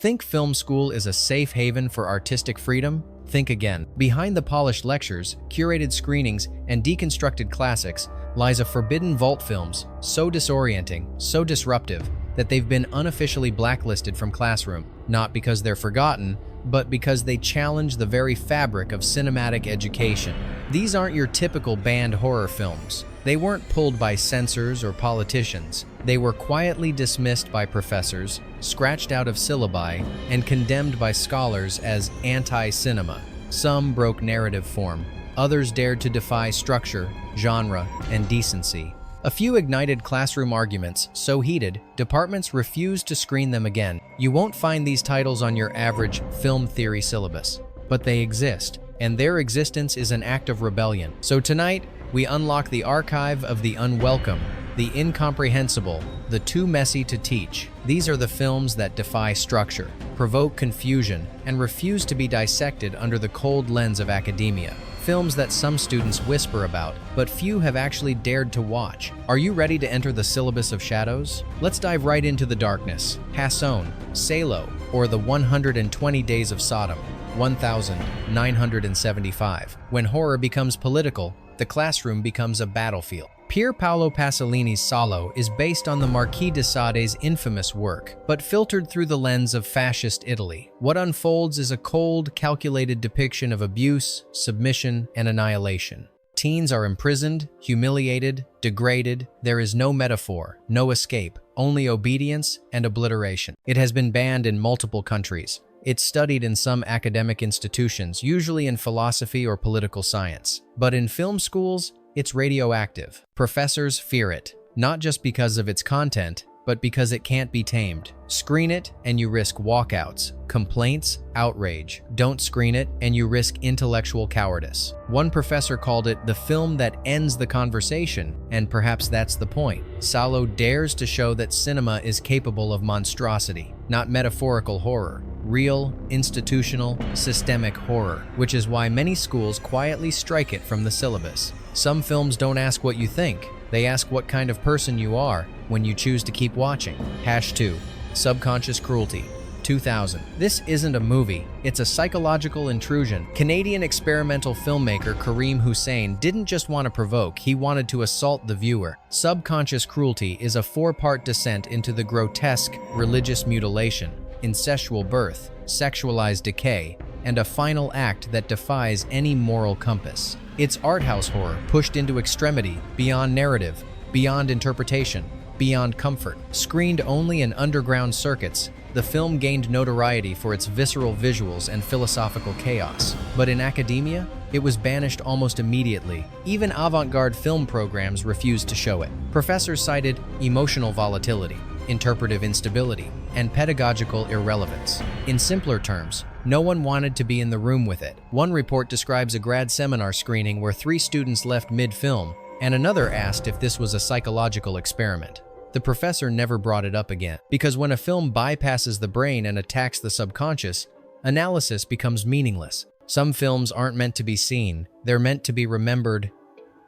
Think film school is a safe haven for artistic freedom? Think again. Behind the polished lectures, curated screenings, and deconstructed classics lies a forbidden vault films so disorienting, so disruptive, that they've been unofficially blacklisted from classroom, not because they're forgotten, but because they challenge the very fabric of cinematic education. These aren't your typical banned horror films. They weren't pulled by censors or politicians. They were quietly dismissed by professors, scratched out of syllabi, and condemned by scholars as anti-cinema. Some broke narrative form. Others dared to defy structure, genre, and decency. A few ignited classroom arguments so heated, departments refused to screen them again. You won't find these titles on your average film theory syllabus, but they exist, and their existence is an act of rebellion. So tonight, we unlock the archive of the unwelcome, the incomprehensible, the too messy to teach. These are the films that defy structure, provoke confusion, and refuse to be dissected under the cold lens of academia. Films that some students whisper about, but few have actually dared to watch. Are you ready to enter the syllabus of shadows? Let's dive right into the darkness. Hasson, Salo, or the 120 Days of Sodom, 1975. When horror becomes political, the classroom becomes a battlefield. Pier Paolo Pasolini's Salo is based on the Marquis de Sade's infamous work, but filtered through the lens of fascist Italy. What unfolds is a cold, calculated depiction of abuse, submission, and annihilation. Teens are imprisoned, humiliated, degraded. There is no metaphor, no escape, only obedience and obliteration. It has been banned in multiple countries. It's studied in some academic institutions, usually in philosophy or political science. But in film schools, it's radioactive. Professors fear it, not just because of its content, but because it can't be tamed. Screen it and you risk walkouts, complaints, outrage. Don't screen it and you risk intellectual cowardice. One professor called it the film that ends the conversation, and perhaps that's the point. Salo dares to show that cinema is capable of monstrosity, not metaphorical horror. Real, institutional, systemic horror, which is why many schools quietly strike it from the syllabus. Some films don't ask what you think, they ask what kind of person you are when you choose to keep watching. #2. Subconscious Cruelty, 2000. This isn't a movie, it's a psychological intrusion. Canadian experimental filmmaker Karim Hussein didn't just want to provoke, he wanted to assault the viewer. Subconscious Cruelty is a 4-part descent into the grotesque, religious mutilation, incestual birth, sexualized decay, and a final act that defies any moral compass. It's arthouse horror pushed into extremity, beyond narrative, beyond interpretation, beyond comfort. Screened only in underground circuits, the film gained notoriety for its visceral visuals and philosophical chaos. But in academia, it was banished almost immediately. Even avant-garde film programs refused to show it. Professors cited emotional volatility, interpretive instability, and pedagogical irrelevance. In simpler terms, no one wanted to be in the room with it. One report describes a grad seminar screening where 3 students left mid-film, and another asked if this was a psychological experiment. The professor never brought it up again, because when a film bypasses the brain and attacks the subconscious, analysis becomes meaningless. Some films aren't meant to be seen, they're meant to be remembered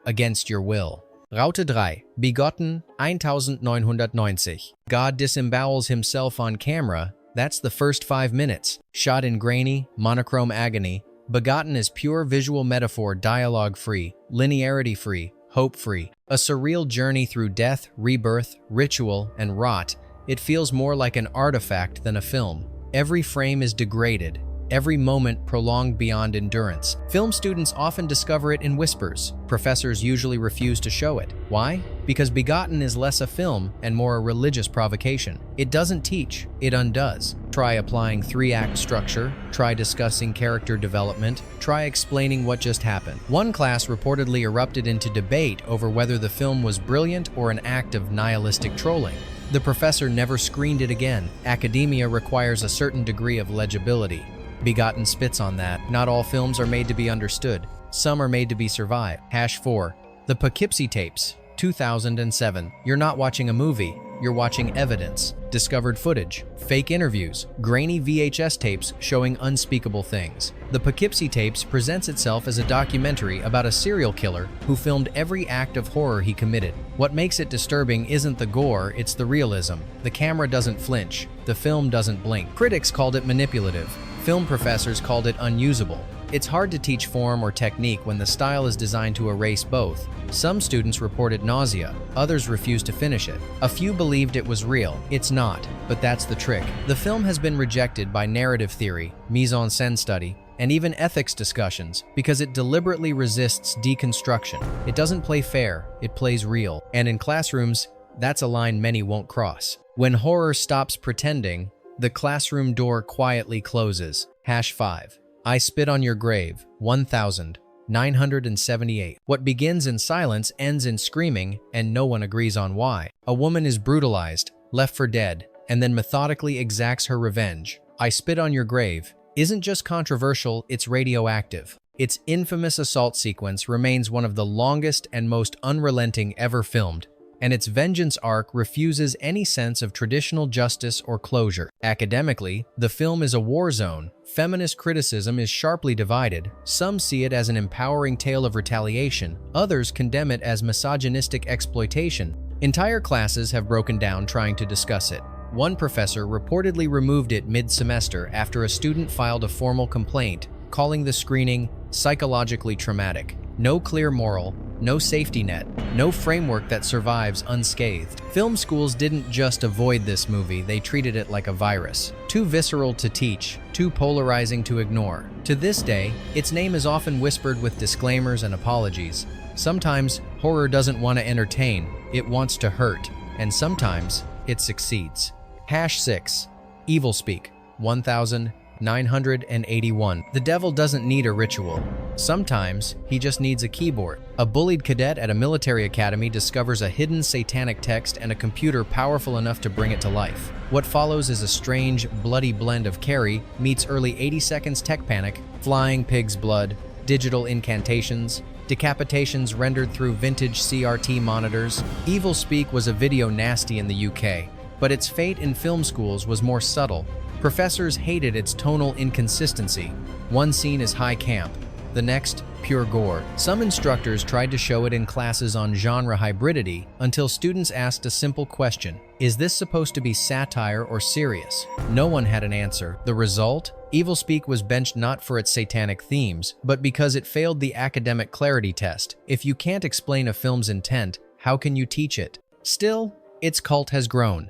against your will. Raute 3, Begotten 1990. God disembowels himself on camera. That's the first 5 minutes. Shot in grainy, monochrome agony, Begotten is pure visual metaphor, dialogue-free, linearity-free, hope-free. A surreal journey through death, rebirth, ritual, and rot. It feels more like an artifact than a film. Every frame is degraded, every moment prolonged beyond endurance. Film students often discover it in whispers. Professors usually refuse to show it. Why? Because Begotten is less a film and more a religious provocation. It doesn't teach, it undoes. Try applying 3-act structure, try discussing character development, try explaining what just happened. One class reportedly erupted into debate over whether the film was brilliant or an act of nihilistic trolling. The professor never screened it again. Academia requires a certain degree of legibility. Begotten spits on that. Not all films are made to be understood. Some are made to be survived. #4. The Poughkeepsie Tapes, 2007. You're not watching a movie, you're watching evidence, discovered footage, fake interviews, grainy VHS tapes showing unspeakable things. The Poughkeepsie Tapes presents itself as a documentary about a serial killer who filmed every act of horror he committed. What makes it disturbing isn't the gore, it's the realism. The camera doesn't flinch, the film doesn't blink. Critics called it manipulative. Film professors called it unusable. It's hard to teach form or technique when the style is designed to erase both. Some students reported nausea, others refused to finish it. A few believed it was real. It's not, but that's the trick. The film has been rejected by narrative theory, mise-en-scène study, and even ethics discussions because it deliberately resists deconstruction. It doesn't play fair, it plays real. And in classrooms, that's a line many won't cross. When horror stops pretending, the classroom door quietly closes. #5. I Spit on Your Grave, 1978. What begins in silence ends in screaming, and no one agrees on why. A woman is brutalized, left for dead, and then methodically exacts her revenge. I Spit on Your Grave isn't just controversial, it's radioactive. Its infamous assault sequence remains one of the longest and most unrelenting ever filmed, and its vengeance arc refuses any sense of traditional justice or closure. Academically, the film is a war zone. Feminist criticism is sharply divided. Some see it as an empowering tale of retaliation, others condemn it as misogynistic exploitation. Entire classes have broken down trying to discuss it. One professor reportedly removed it mid-semester after a student filed a formal complaint, calling the screening psychologically traumatic. No clear moral, no safety net, no framework that survives unscathed. Film schools didn't just avoid this movie, they treated it like a virus. Too visceral to teach, too polarizing to ignore. To this day, its name is often whispered with disclaimers and apologies. Sometimes, horror doesn't want to entertain, it wants to hurt. And sometimes, it succeeds. #6. Evil Speak, 1981. The devil doesn't need a ritual. Sometimes, he just needs a keyboard. A bullied cadet at a military academy discovers a hidden satanic text and a computer powerful enough to bring it to life. What follows is a strange, bloody blend of Carrie meets early 80s tech panic, flying pig's blood, digital incantations, decapitations rendered through vintage CRT monitors. Evil Speak was a video nasty in the UK, but its fate in film schools was more subtle. Professors hated its tonal inconsistency. One scene is high camp, the next, pure gore. Some instructors tried to show it in classes on genre hybridity until students asked a simple question: is this supposed to be satire or serious? No one had an answer. The result? Evil Speak was benched not for its satanic themes, but because it failed the academic clarity test. If you can't explain a film's intent, how can you teach it? Still, its cult has grown.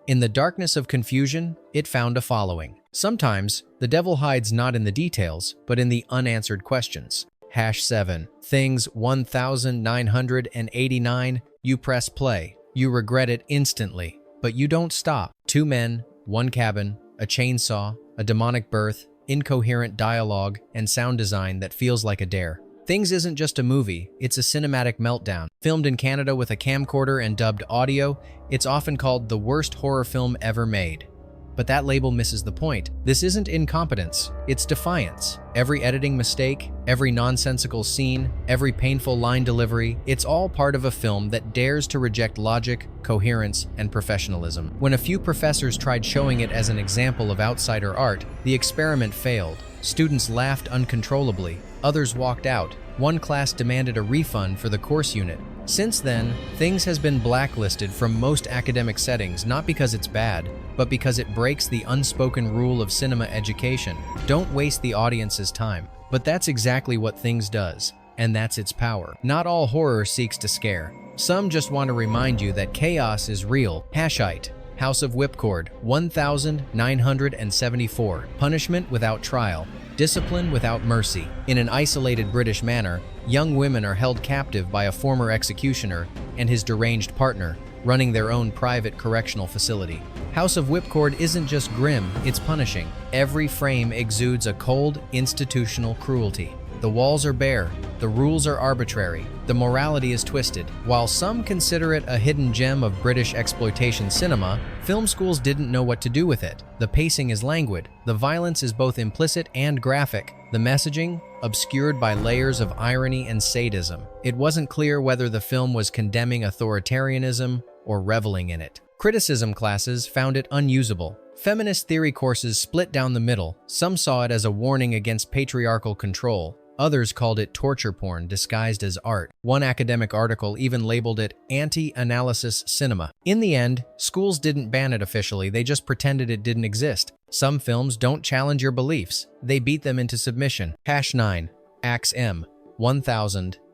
In the darkness of confusion, it found a following. Sometimes, the devil hides not in the details, but in the unanswered questions. #7. Things 1989. You press play. You regret it instantly, but you don't stop. 2 men, 1 cabin, a chainsaw, a demonic birth, incoherent dialogue, and sound design that feels like a dare. Things isn't just a movie, it's a cinematic meltdown. Filmed in Canada with a camcorder and dubbed audio, it's often called the worst horror film ever made. But that label misses the point. This isn't incompetence, it's defiance. Every editing mistake, every nonsensical scene, every painful line delivery, it's all part of a film that dares to reject logic, coherence, and professionalism. When a few professors tried showing it as an example of outsider art, the experiment failed. Students laughed uncontrollably, others walked out. One class demanded a refund for the course unit. Since then, Things has been blacklisted from most academic settings not because it's bad, but because it breaks the unspoken rule of cinema education. Don't waste the audience's time. But that's exactly what Things does, and that's its power. Not all horror seeks to scare. Some just want to remind you that chaos is real. #8. House of Whipcord, 1974. Punishment without trial. Discipline without mercy. In an isolated British manor, young women are held captive by a former executioner and his deranged partner, running their own private correctional facility. House of Whipcord isn't just grim, it's punishing. Every frame exudes a cold, institutional cruelty. The walls are bare, the rules are arbitrary, the morality is twisted. While some consider it a hidden gem of British exploitation cinema, film schools didn't know what to do with it. The pacing is languid, the violence is both implicit and graphic, the messaging obscured by layers of irony and sadism. It wasn't clear whether the film was condemning authoritarianism or reveling in it. Criticism classes found it unusable. Feminist theory courses split down the middle. Some saw it as a warning against patriarchal control. Others called it torture porn disguised as art. One academic article even labeled it anti-analysis cinema. In the end, schools didn't ban it officially, they just pretended it didn't exist. Some films don't challenge your beliefs, they beat them into submission. #9. Ax M.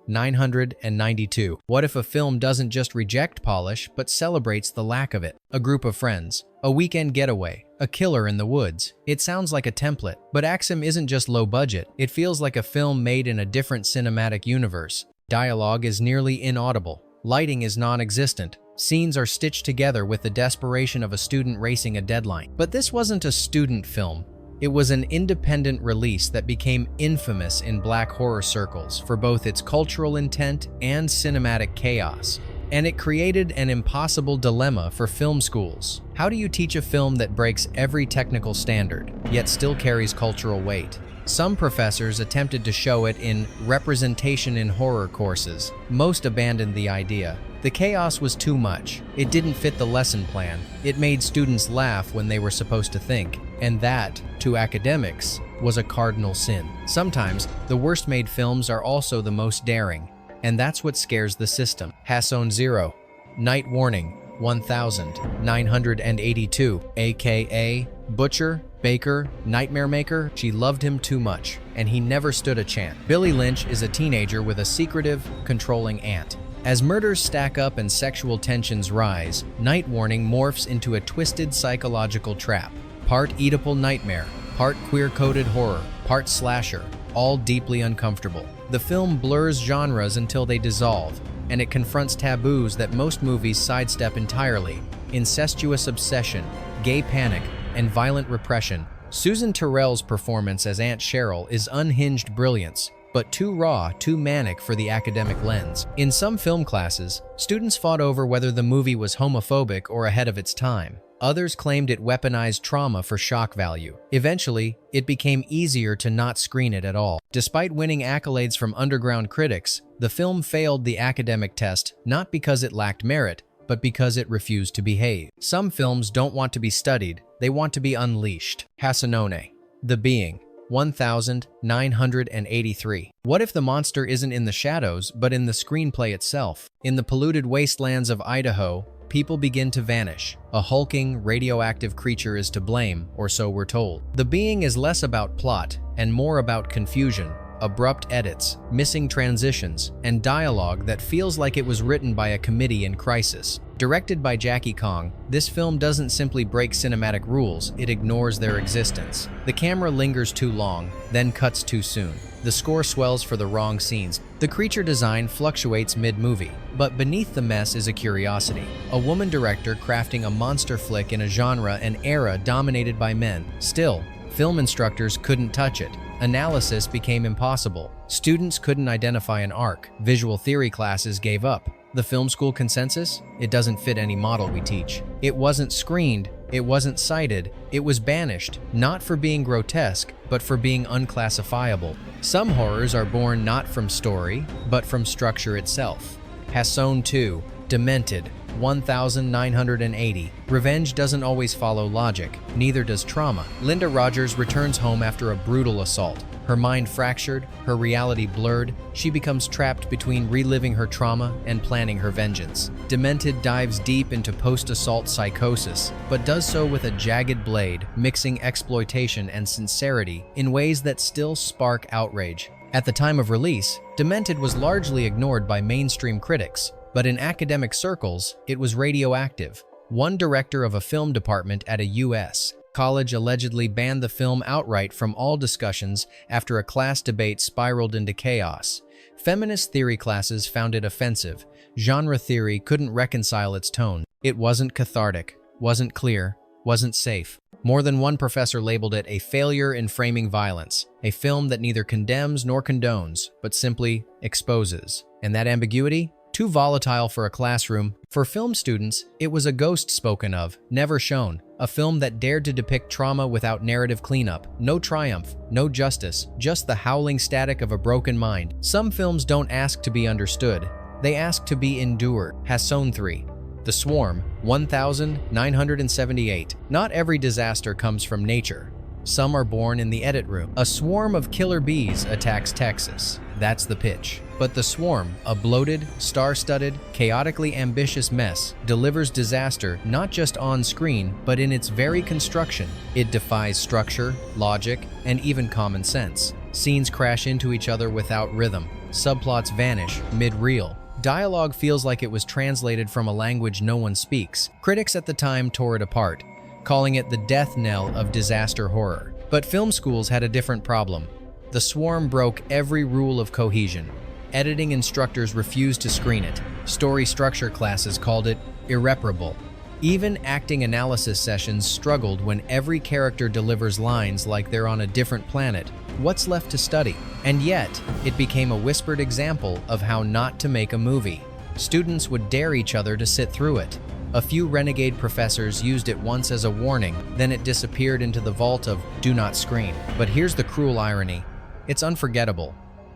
1992. What if a film doesn't just reject polish, but celebrates the lack of it? A group of friends, a weekend getaway, a killer in the woods. It sounds like a template, but Axum isn't just low budget. It feels like a film made in a different cinematic universe. Dialogue is nearly inaudible. Lighting is non-existent. Scenes are stitched together with the desperation of a student racing a deadline. But this wasn't a student film. It was an independent release that became infamous in black horror circles for both its cultural intent and cinematic chaos. And it created an impossible dilemma for film schools. How do you teach a film that breaks every technical standard, yet still carries cultural weight? Some professors attempted to show it in representation in horror courses. Most abandoned the idea. The chaos was too much. It didn't fit the lesson plan. It made students laugh when they were supposed to think. And that, to academics, was a cardinal sin. Sometimes, the worst-made films are also the most daring. And that's what scares the system. Hasson 0. Night Warning 1982, aka Butcher, Baker, Nightmare Maker. She loved him too much, and he never stood a chance. Billy Lynch is a teenager with a secretive, controlling aunt. As murders stack up and sexual tensions rise, Night Warning morphs into a twisted psychological trap. Part Oedipal nightmare, part queer-coded horror, part slasher, all deeply uncomfortable. The film blurs genres until they dissolve, and it confronts taboos that most movies sidestep entirely: incestuous obsession, gay panic, and violent repression. Susan Terrell's performance as Aunt Cheryl is unhinged brilliance, but too raw, too manic for the academic lens. In some film classes, students fought over whether the movie was homophobic or ahead of its time. Others claimed it weaponized trauma for shock value. Eventually, it became easier to not screen it at all. Despite winning accolades from underground critics, the film failed the academic test not because it lacked merit, but because it refused to behave. Some films don't want to be studied, they want to be unleashed. Hassanone. The Being. 1983. What if the monster isn't in the shadows, but in the screenplay itself? In the polluted wastelands of Idaho, people begin to vanish. A hulking, radioactive creature is to blame, or so we're told. The Being is less about plot and more about confusion, abrupt edits, missing transitions, and dialogue that feels like it was written by a committee in crisis. Directed by Jackie Kong, this film doesn't simply break cinematic rules, it ignores their existence. The camera lingers too long, then cuts too soon. The score swells for the wrong scenes. The creature design fluctuates mid-movie, but beneath the mess is a curiosity. A woman director crafting a monster flick in a genre and era dominated by men. Still, film instructors couldn't touch it. Analysis became impossible. Students couldn't identify an arc. Visual theory classes gave up. The film school consensus? It doesn't fit any model we teach. It wasn't screened, it wasn't cited, it was banished, not for being grotesque, but for being unclassifiable. Some horrors are born not from story, but from structure itself. Hasson 2. Demented. 1980. Revenge doesn't always follow logic, neither does trauma. Linda Rogers returns home after a brutal assault. Her mind fractured, her reality blurred, she becomes trapped between reliving her trauma and planning her vengeance. Demented dives deep into post-assault psychosis, but does so with a jagged blade, mixing exploitation and sincerity in ways that still spark outrage. At the time of release, Demented was largely ignored by mainstream critics, but in academic circles, it was radioactive. One director of a film department at a U.S. college allegedly banned the film outright from all discussions after a class debate spiraled into chaos. Feminist theory classes found it offensive. Genre theory couldn't reconcile its tone. It wasn't cathartic, wasn't clear, wasn't safe. More than one professor labeled it a failure in framing violence, a film that neither condemns nor condones, but simply exposes. And that ambiguity? Too volatile for a classroom. For film students, it was a ghost spoken of, never shown. A film that dared to depict trauma without narrative cleanup. No triumph, no justice, just the howling static of a broken mind. Some films don't ask to be understood, they ask to be endured. Hasson 3. The Swarm, 1978. Not every disaster comes from nature. Some are born in the edit room. A swarm of killer bees attacks Texas. That's the pitch. But The Swarm, a bloated, star-studded, chaotically ambitious mess, delivers disaster not just on screen, but in its very construction. It defies structure, logic, and even common sense. Scenes crash into each other without rhythm. Subplots vanish mid-reel. Dialogue feels like it was translated from a language no one speaks. Critics at the time tore it apart, calling it the death knell of disaster horror. But film schools had a different problem. The Swarm broke every rule of cohesion. Editing instructors refused to screen it. Story structure classes called it irreparable. Even acting analysis sessions struggled when every character delivers lines like they're on a different planet. What's left to study? And yet, it became a whispered example of how not to make a movie. Students would dare each other to sit through it. A few renegade professors used it once as a warning, then it disappeared into the vault of "do not screen." But here's the cruel irony. It's unforgettable.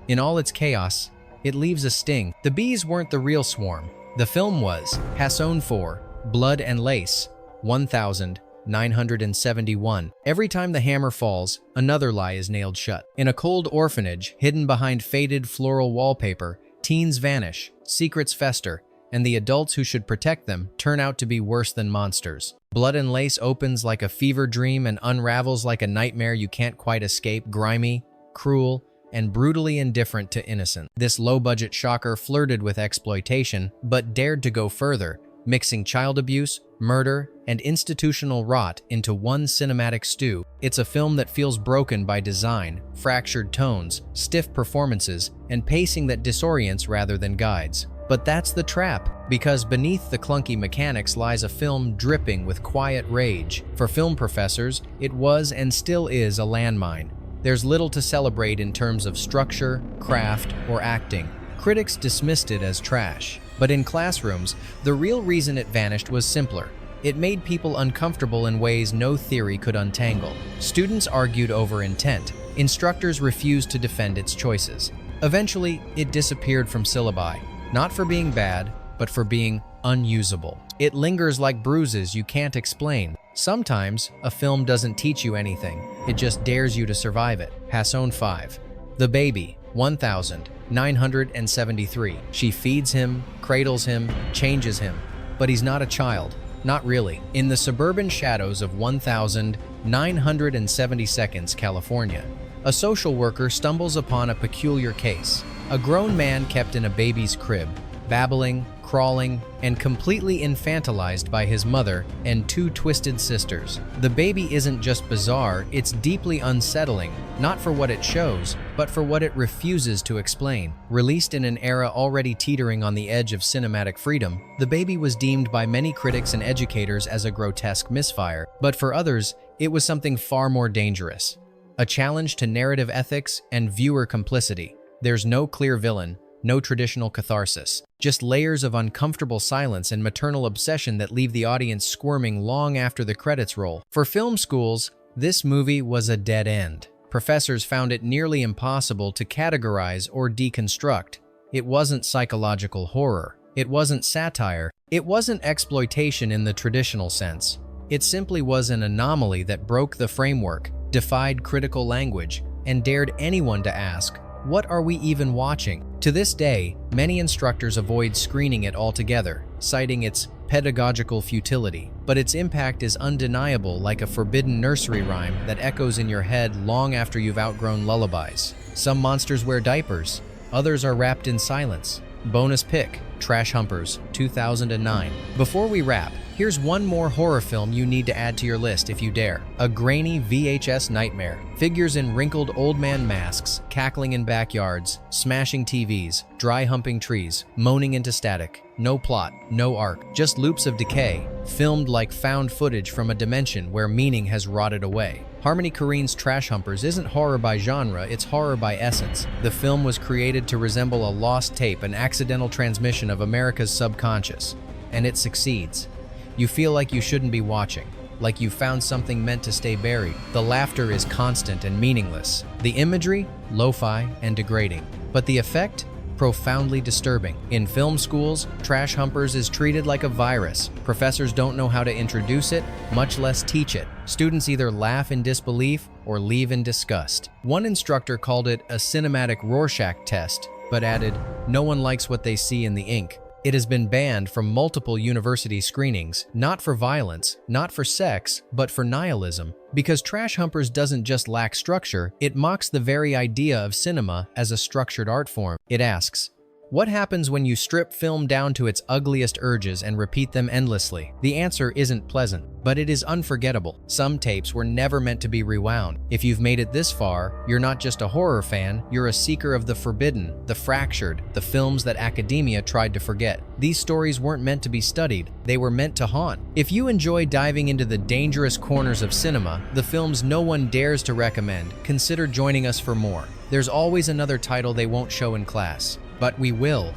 In all its chaos, it leaves a sting. The bees weren't the real swarm. The film was. Hasson 4, Blood and Lace, 1971. Every time the hammer falls, another lie is nailed shut. In a cold orphanage, hidden behind faded floral wallpaper, teens vanish, secrets fester, and the adults who should protect them turn out to be worse than monsters. Blood and Lace opens like a fever dream and unravels like a nightmare you can't quite escape, grimy, cruel, and brutally indifferent to innocence. This low-budget shocker flirted with exploitation, but dared to go further, mixing child abuse, murder, and institutional rot into one cinematic stew. It's a film that feels broken by design, fractured tones, stiff performances, and pacing that disorients rather than guides. But that's the trap, because beneath the clunky mechanics lies a film dripping with quiet rage. For film professors, it was and still is a landmine. There's little to celebrate in terms of structure, craft, or acting. Critics dismissed it as trash. But in classrooms, the real reason it vanished was simpler. It made people uncomfortable in ways no theory could untangle. Students argued over intent. Instructors refused to defend its choices. Eventually, it disappeared from syllabi, not for being bad, but for being unusable. It lingers like bruises you can't explain. Sometimes, a film doesn't teach you anything. It just dares you to survive it. Hasson 5, The Baby, 1973. She feeds him, cradles him, changes him. But he's not a child. Not really. In the suburban shadows of 1972nd, California, a social worker stumbles upon a peculiar case. A grown man kept in a baby's crib, babbling, crawling, and completely infantilized by his mother and two twisted sisters. The baby isn't just bizarre, it's deeply unsettling, not for what it shows, but for what it refuses to explain. Released in an era already teetering on the edge of cinematic freedom, The Baby was deemed by many critics and educators as a grotesque misfire, but for others, it was something far more dangerous. A challenge to narrative ethics and viewer complicity. There's no clear villain, no traditional catharsis, just layers of uncomfortable silence and maternal obsession that leave the audience squirming long after the credits roll. For film schools, this movie was a dead end. Professors found it nearly impossible to categorize or deconstruct. It wasn't psychological horror. It wasn't satire. It wasn't exploitation in the traditional sense. It simply was an anomaly that broke the framework, defied critical language, and dared anyone to ask, what are we even watching? To this day, many instructors avoid screening it altogether, citing its pedagogical futility. But its impact is undeniable, like a forbidden nursery rhyme that echoes in your head long after you've outgrown lullabies. Some monsters wear diapers, others are wrapped in silence. Bonus pick, Trash Humpers, 2009. Before we wrap, here's one more horror film you need to add to your list if you dare. A grainy VHS nightmare. Figures in wrinkled old man masks, cackling in backyards, smashing TVs, dry humping trees, moaning into static. No plot, no arc, just loops of decay, filmed like found footage from a dimension where meaning has rotted away. Harmony Korine's Trash Humpers isn't horror by genre, it's horror by essence. The film was created to resemble a lost tape, an accidental transmission of America's subconscious. And it succeeds. You feel like you shouldn't be watching, like you found something meant to stay buried. The laughter is constant and meaningless. The imagery, lo-fi and degrading. But the effect? profoundly disturbing. In film schools, trash humpers is treated like a virus. Professors don't know how to introduce it, much less teach it. Students either laugh in disbelief or leave in disgust. One instructor called it a cinematic Rorschach test, but added, "No one likes what they see in the ink." It has been banned from multiple university screenings, not for violence, not for sex, but for nihilism. Because Trash Humpers doesn't just lack structure, it mocks the very idea of cinema as a structured art form. It asks, what happens when you strip film down to its ugliest urges and repeat them endlessly? The answer isn't pleasant, but it is unforgettable. Some tapes were never meant to be rewound. If you've made it this far, you're not just a horror fan, you're a seeker of the forbidden, the fractured, the films that academia tried to forget. These stories weren't meant to be studied, they were meant to haunt. If you enjoy diving into the dangerous corners of cinema, the films no one dares to recommend, consider joining us for more. There's always another title they won't show in class. But we will.